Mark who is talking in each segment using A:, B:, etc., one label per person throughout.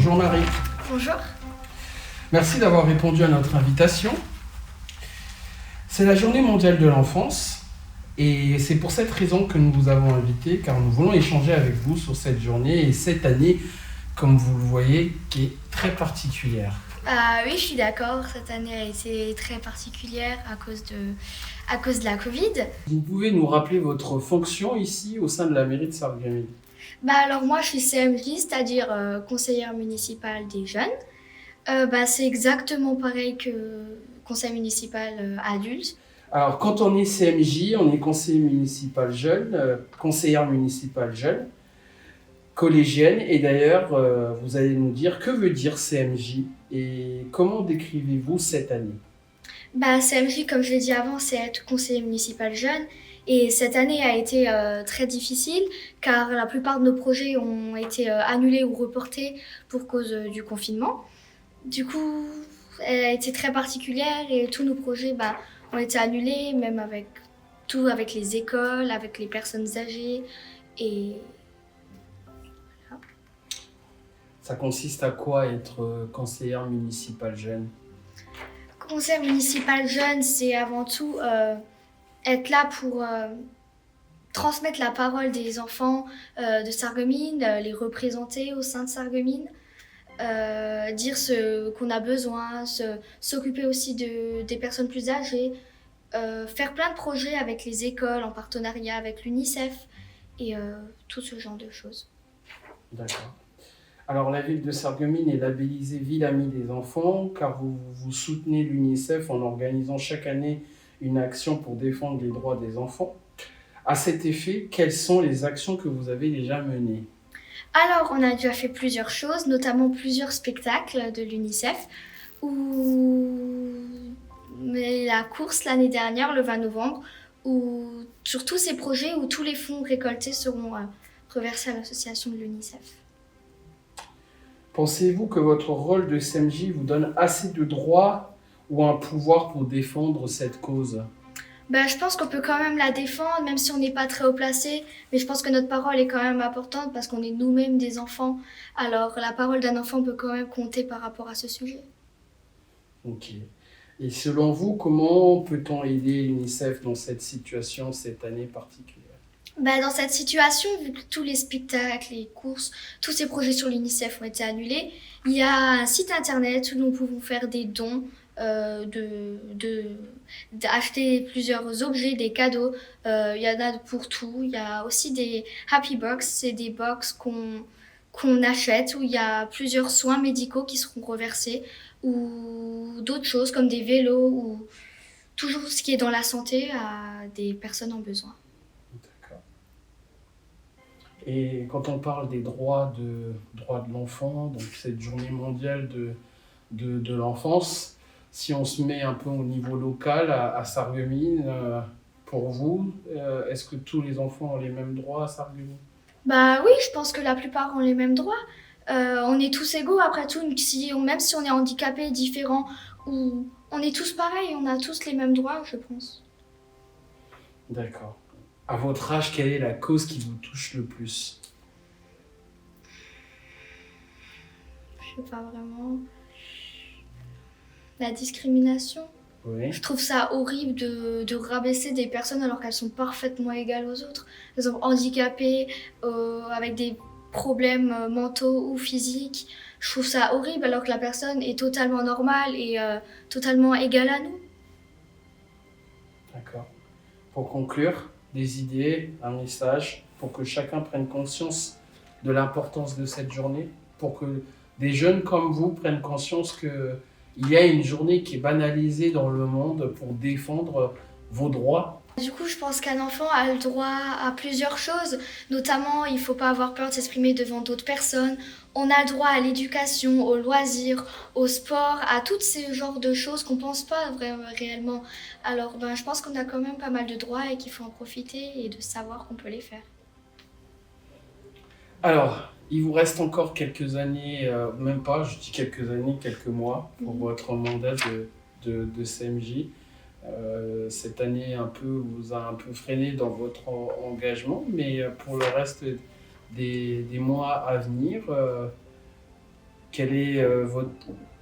A: Bonjour Marie.
B: Bonjour.
A: Merci d'avoir répondu à notre invitation. C'est la journée mondiale de l'enfance et c'est pour cette raison que nous vous avons invité car nous voulons échanger avec vous sur cette journée et cette année, comme vous le voyez, qui est très particulière.
B: Oui, je suis d'accord. Cette année a été très particulière à cause de la Covid.
A: Vous pouvez nous rappeler votre fonction ici au sein de la mairie de Sarreguemines?
B: Alors moi, je suis CMJ, c'est-à-dire conseillère municipale des jeunes. C'est exactement pareil que conseil municipal adulte.
A: Alors, quand on est CMJ, on est conseiller municipal jeune, conseillère municipale jeune, collégienne. Et d'ailleurs, vous allez nous dire que veut dire CMJ et comment décrivez-vous cette année?
B: CMJ, comme je l'ai dit avant, c'est être conseiller municipal jeune. Et cette année a été très difficile car la plupart de nos projets ont été annulés ou reportés pour cause du confinement. Du coup, elle a été très particulière et tous nos projets ont été annulés, même avec les écoles, avec les personnes âgées. Et voilà.
A: Ça consiste à quoi être conseillère municipale jeune?
B: Conseil municipal jeune, c'est avant tout être là pour transmettre la parole des enfants de Sarreguemines, les représenter au sein de Sarreguemines. Dire ce qu'on a besoin, s'occuper aussi des personnes plus âgées, faire plein de projets avec les écoles en partenariat avec l'UNICEF et tout ce genre de choses.
A: D'accord. Alors, la ville de Sarreguemines est labellisée Ville Amie des enfants car vous soutenez l'UNICEF en organisant chaque année une action pour défendre les droits des enfants. À cet effet, quelles sont les actions que vous avez déjà menées?
B: Alors, on a déjà fait plusieurs choses, notamment plusieurs spectacles de l'UNICEF, mais la course l'année dernière, le 20 novembre, sur tous ces projets où tous les fonds récoltés seront reversés à l'association de l'UNICEF.
A: Pensez-vous que votre rôle de CMJ vous donne assez de droits ou un pouvoir pour défendre cette cause?
B: Je pense qu'on peut quand même la défendre, même si on n'est pas très haut placé. Mais je pense que notre parole est quand même importante parce qu'on est nous-mêmes des enfants. Alors la parole d'un enfant peut quand même compter par rapport à ce sujet.
A: Ok. Et selon vous, comment peut-on aider l'UNICEF dans cette situation, cette année particulière?
B: Dans cette situation, vu que tous les spectacles, les courses, tous ces projets sur l'UNICEF ont été annulés, il y a un site internet où nous pouvons faire des dons, d'acheter plusieurs objets, des cadeaux. Il y en a pour tout. Il y a aussi des Happy Box, c'est des box qu'on achète où il y a plusieurs soins médicaux qui seront reversés ou d'autres choses comme des vélos ou toujours ce qui est dans la santé à des personnes en besoin.
A: D'accord. Et quand on parle des droits de l'enfant, donc cette journée mondiale de l'enfance, si on se met un peu au niveau local à Sarreguemines, pour vous, est-ce que tous les enfants ont les mêmes droits à Sarreguemines?
B: Oui, je pense que la plupart ont les mêmes droits. On est tous égaux après tout, même si on est handicapé, différent, ou on est tous pareils, on a tous les mêmes droits, je pense.
A: D'accord. À votre âge, quelle est la cause qui vous touche le plus?
B: Je sais pas vraiment. La discrimination.
A: Oui.
B: Je trouve ça horrible de rabaisser des personnes alors qu'elles sont parfaitement égales aux autres. Par exemple, handicapées, avec des problèmes mentaux ou physiques. Je trouve ça horrible alors que la personne est totalement normale et totalement égale à nous.
A: D'accord. Pour conclure, des idées, un message, pour que chacun prenne conscience de l'importance de cette journée, pour que des jeunes comme vous prennent conscience qu'il y a une journée qui est banalisée dans le monde pour défendre vos droits.
B: Du coup, je pense qu'un enfant a le droit à plusieurs choses. Notamment, il ne faut pas avoir peur de s'exprimer devant d'autres personnes. On a le droit à l'éducation, aux loisirs, au sport, à tous ces genres de choses qu'on ne pense pas réellement. Alors, je pense qu'on a quand même pas mal de droits et qu'il faut en profiter et de savoir qu'on peut les faire.
A: Alors, il vous reste encore quelques années, même pas, je dis quelques années, quelques mois pour votre mandat de CMJ. Cette année vous a un peu freiné dans votre engagement, mais pour le reste des mois à venir, quelle est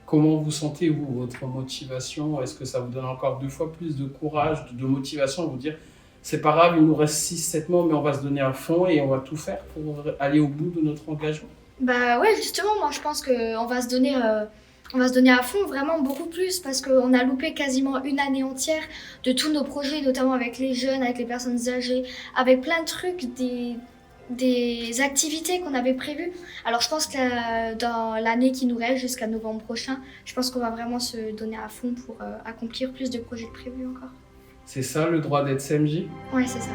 A: comment vous sentez, vous, votre motivation? Est-ce que ça vous donne encore 2 fois plus de courage, de motivation à vous dire, c'est pas grave, il nous reste 6, 7 mois, mais on va se donner à fond et on va tout faire pour aller au bout de notre engagement?
B: Bah ouais, justement, moi je pense qu'on va se donner, on va se donner à fond, vraiment beaucoup plus, parce qu'on a loupé quasiment une année entière de tous nos projets, notamment avec les jeunes, avec les personnes âgées, avec plein de trucs, des activités qu'on avait prévues. Alors je pense que dans l'année qui nous reste jusqu'à novembre prochain, je pense qu'on va vraiment se donner à fond pour accomplir plus de projets que prévus encore.
A: C'est ça le droit d'être CMJ?
B: Ouais, c'est ça.